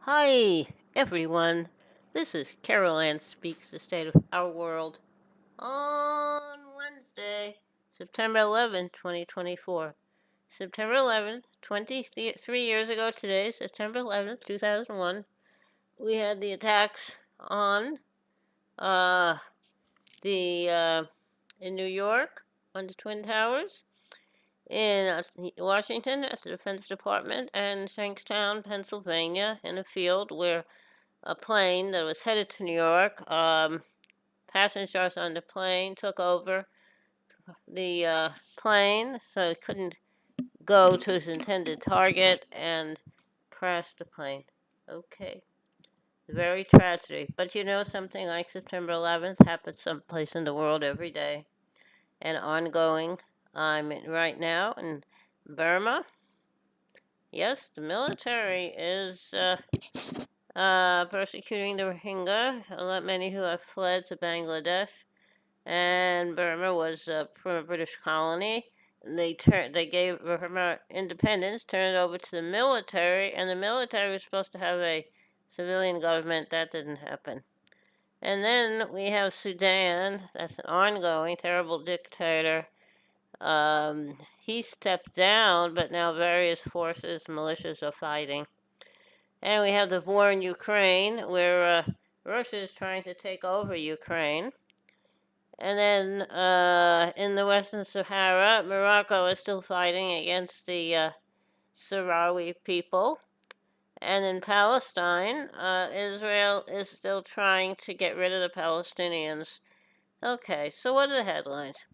Hi, everyone. This is Carol Ann Speaks the State of Our World on Wednesday, September 11th, 2024. September 11th, 23 years ago today, September 11th, 2001, we had the attacks on uh, the in New York on the Twin Towers, in Washington at the Defense Department, and Shankstown, Pennsylvania, in a field where a plane that was headed to New York. Passengers on the plane took over the plane, so it couldn't go to its intended target and crashed the plane. Okay, very tragedy. But you know, something like September 11th happens someplace in the world every day and ongoing. Right now in Burma. Yes, the military is persecuting the Rohingya, many who have fled to Bangladesh, and Burma was a former British colony. They gave Burma independence, turned it over to the military, and the military was supposed to have a civilian government. That didn't happen. And then we have Sudan. That's an ongoing terrible dictator. He stepped down, but now various forces, militias are fighting. And we have the war in Ukraine, where Russia is trying to take over Ukraine. And then in the Western Sahara, Morocco is still fighting against the Sahrawi people. And in Palestine, Israel is still trying to get rid of the Palestinians. Okay, so what are the headlines?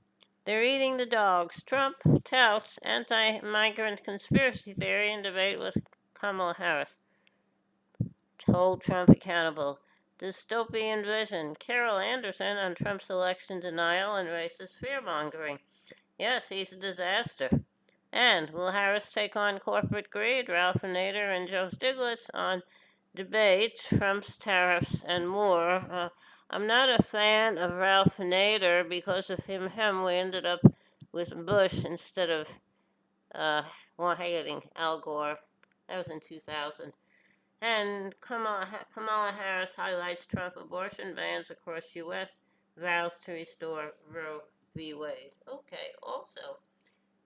They're eating the dogs. Trump touts anti migrant conspiracy theory in debate with Kamala Harris. Hold Trump accountable. Dystopian vision. Carol Anderson on Trump's election denial and racist fearmongering. Yes, he's a disaster. And will Harris take on corporate greed? Ralph Nader and Joe Stiglitz on debate, Trump's tariffs, and more. I'm not a fan of Ralph Nader because of him. We ended up with Bush instead of uh, hating Al Gore. That was in 2000. And Kamala Harris highlights Trump abortion bans across U.S., vows to restore Roe v. Wade. Okay, also,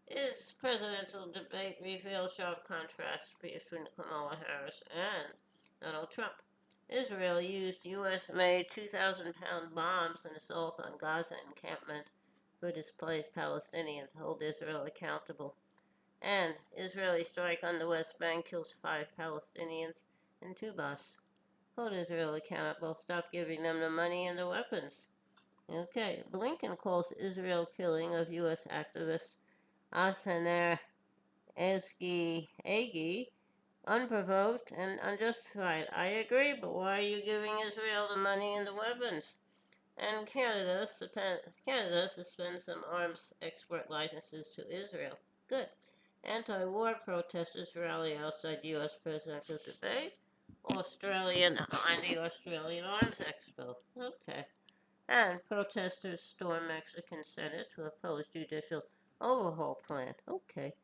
is presidential debate reveals sharp contrast between Kamala Harris and Donald Trump. Israel used U.S. made 2,000-pound bombs in assault on Gaza encampment for displaced Palestinians. Hold Israel accountable. And Israeli strike on the West Bank kills 5 Palestinians in Tubas. Hold Israel accountable. Stop giving them the money and the weapons. Okay, Blinken calls Israel killing of U.S. activist Asaner Ezgi Agi unprovoked and unjustified. I agree, but why are you giving Israel the money and the weapons? And Canada suspends some arms export licenses to Israel. Good. Anti-war protesters rally outside U.S. presidential debate. Australian on the Australian Arms Expo. Okay. And protesters storm Mexican Senate to oppose judicial overhaul plan. Okay.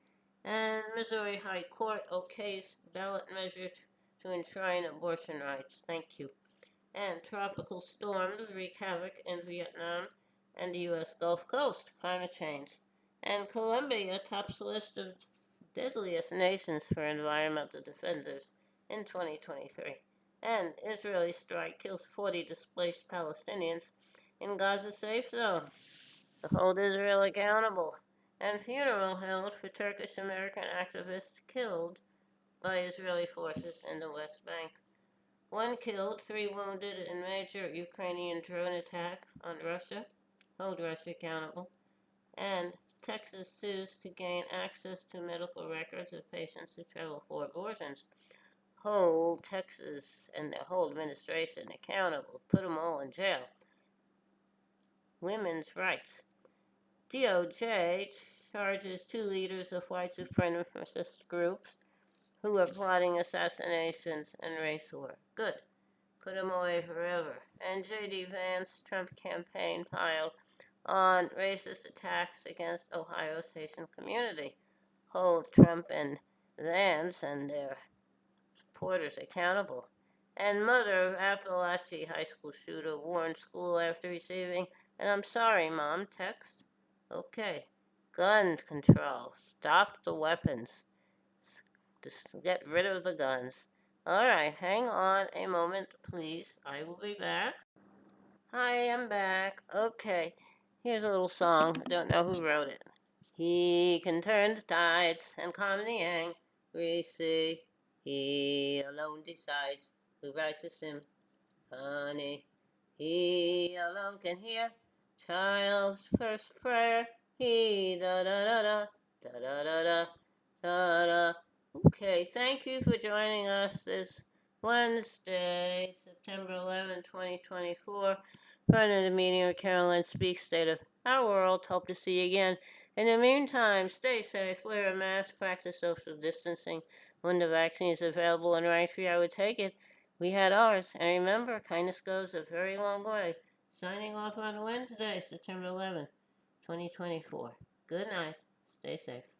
And Missouri High Court okays ballot measure to enshrine abortion rights. Thank you. And tropical storms wreak havoc in Vietnam and the U.S. Gulf Coast. Climate change. And Colombia tops list of deadliest nations for environmental defenders in 2023. And Israeli strike kills 40 displaced Palestinians in Gaza safe zone to hold Israel accountable. And funeral held for Turkish American activists killed by Israeli forces in the West Bank. 1 killed, 3 wounded in major Ukrainian drone attack on Russia. Hold Russia accountable. And Texas sues to gain access to medical records of patients who travel for abortions. Hold Texas and the whole administration accountable. Put them all in jail. Women's rights. DOJ charges 2 leaders of white supremacist groups who are plotting assassinations and race war. Good. Put them away forever. And J.D. Vance Trump campaign pile on racist attacks against Ohio's Haitian community. Hold Trump and Vance and their reporters accountable. And mother of Appalachia High School shooter warned school after receiving an "I'm sorry, Mom" text. Okay. Gun control. Stop the weapons. Just get rid of the guns. Alright, hang on a moment, please. I will be back. Hi, I'm back. Okay, here's a little song. I don't know who wrote it. He can turn the tides and calm the angry sea. He alone decides who writes the symphony. He alone can hear child's first prayer. He da da da da da da da da da da. Okay, thank you for joining us this Wednesday, September 11, 2024. Front of the meeting of Caroline Speaks State of Our World. Hope to see you again. In the meantime, stay safe, wear a mask, practice social distancing. When the vaccine is available and right for you, I would take it. We had ours. And remember, kindness goes a very long way. Signing off on Wednesday, September 11th, 2024. Good night. Stay safe.